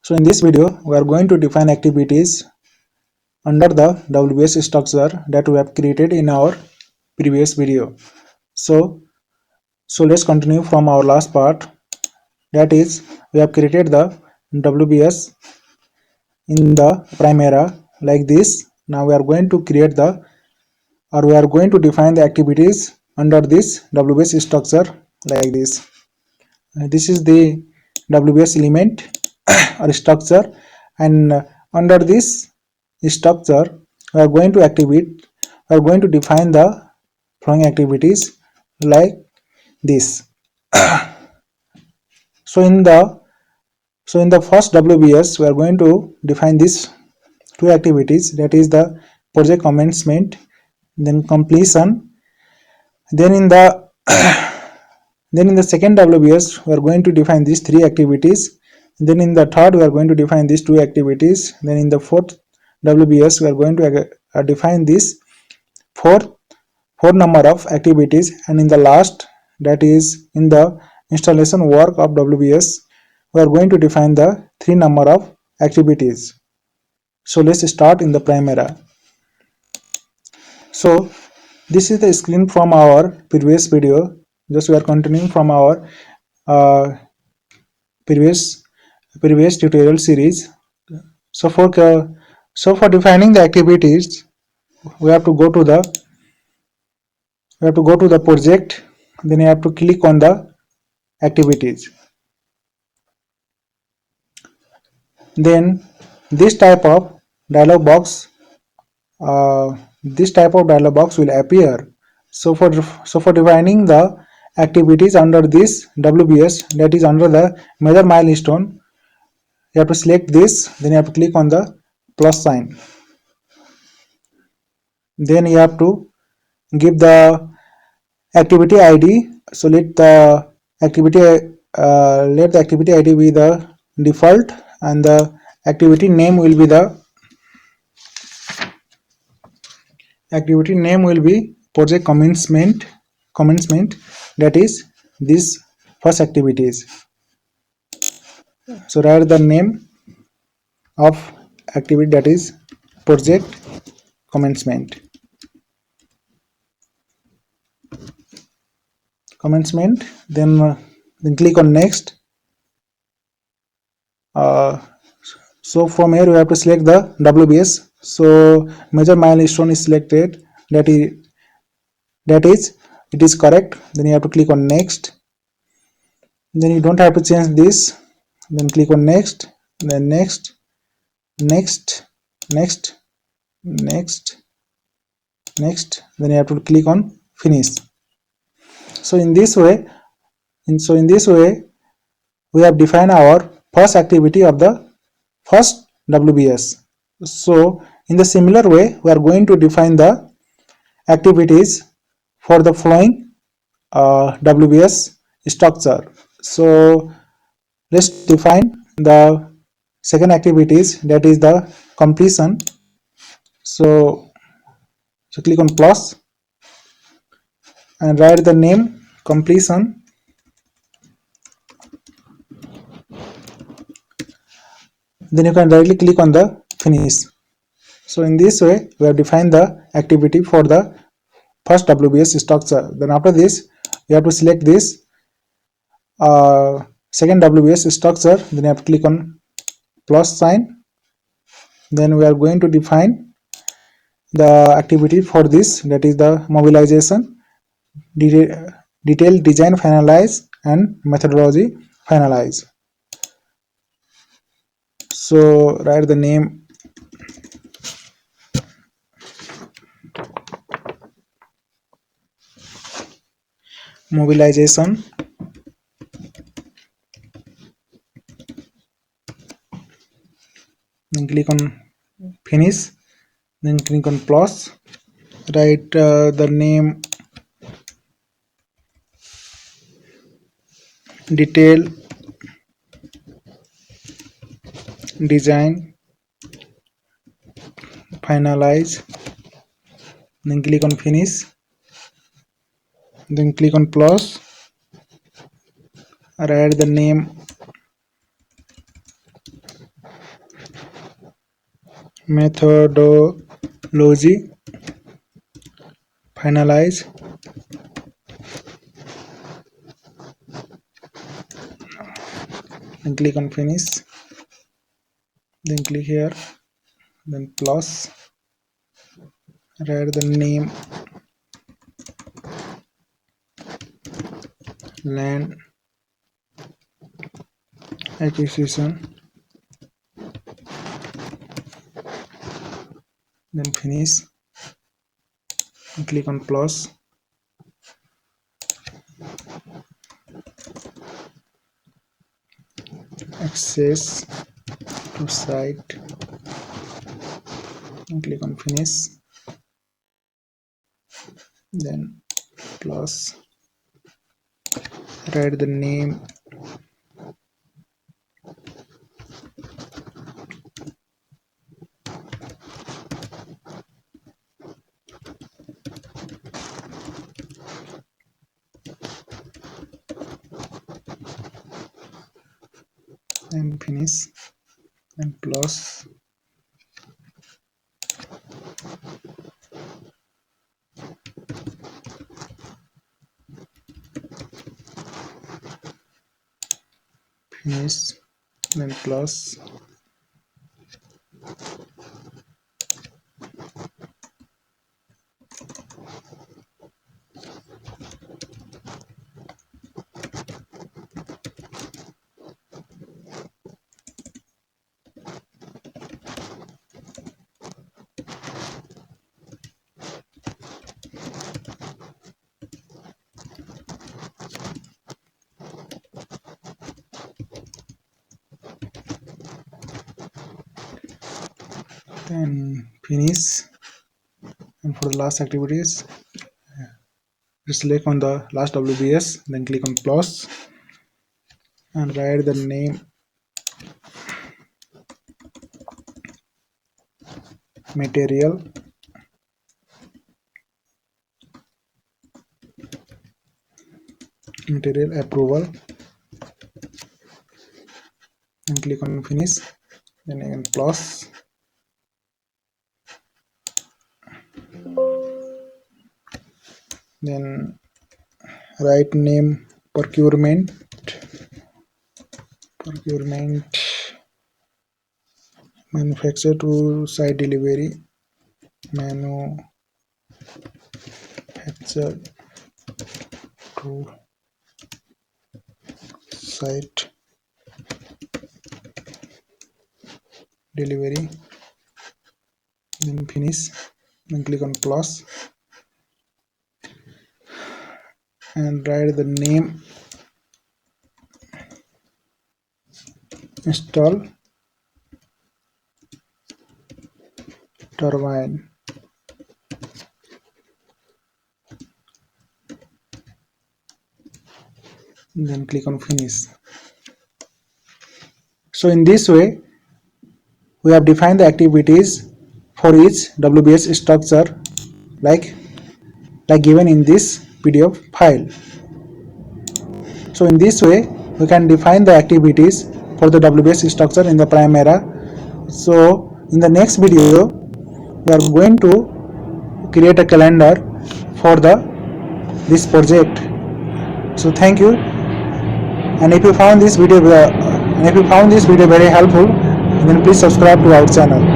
So in this video we are going to define activities under the WBS structure that we have created in our previous video. So let's continue from our last part, that is we have created the WBS in the Primavera like this. Now we are going to create we are going to define the activities under this WBS structure like this. This is the WBS element or structure, and under this structure we are going to define the following activities like this. So in the first WBS we are going to define these two activities, that is the project commencement, then completion. Then in the second WBS we are going to define these three activities. Then in the third we are going to define these two activities. Then in the fourth WBS we are going to define this four number of activities, and in the last, that is in the installation work of WBS, we are going to define the three number of activities. So let's start in the Primavera. So this is the screen from our previous video. Just we are continuing from our previous tutorial series. So for defining the activities, we have to go to the project. Then you have to click on the activities. Then this type of dialog box will appear. So for defining the activities under this WBS, that is under the major milestone, you have to select this. Then you have to click on the plus sign. Then you have to give the activity ID. So let the activity ID be the default, and the activity name will be project commencement, that is this first activities. So write the name of activity, that is project commencement. Then click on next. So from here we have to select the WBS. So major milestone is selected, that is it is correct. Then you have to click on next. Then you don't have to change this. Then click on next, then next. Then you have to click on finish. So in this way we have defined our first activity of the first WBS. So in the similar way we are going to define the activities for the following WBS structure. So let's define the second activities, that is the completion. So click on plus and write the name completion. Then you can directly click on the finish. So in this way we have defined the activity for the first WBS structure. Then after this you have to select this second WBS structure. Then you have to click on plus sign. Then we are going to define the activity for this, that is the mobilization, detail design finalize, and methodology finalize. So write the name mobilization. Then click on finish. Then click on plus. Write the name detail design finalize. Then click on finish. Then click on plus. Write the name methodology, finalize, then click on finish, then click here, then plus, write the name, land acquisition, then finish, and click on plus, access to site, and click on finish, then plus, write the name, and finish, and plus, finish, then plus, then finish. And for the last activities, just click on the last WBS, then click on plus, and write the name, material, approval, and click on finish, then again plus, then write name, procurement, manufacture to site delivery, manufacture to site delivery, then finish, then click on plus, and write the name, install turbine, then click on finish. So in this way we have defined the activities for each WBS structure like given in this PDF file. So in this way we can define the activities for the WBS structure in the Primavera. So in the next video we are going to create a calendar for this project. So thank you, and if you found this video very helpful, then please subscribe to our channel.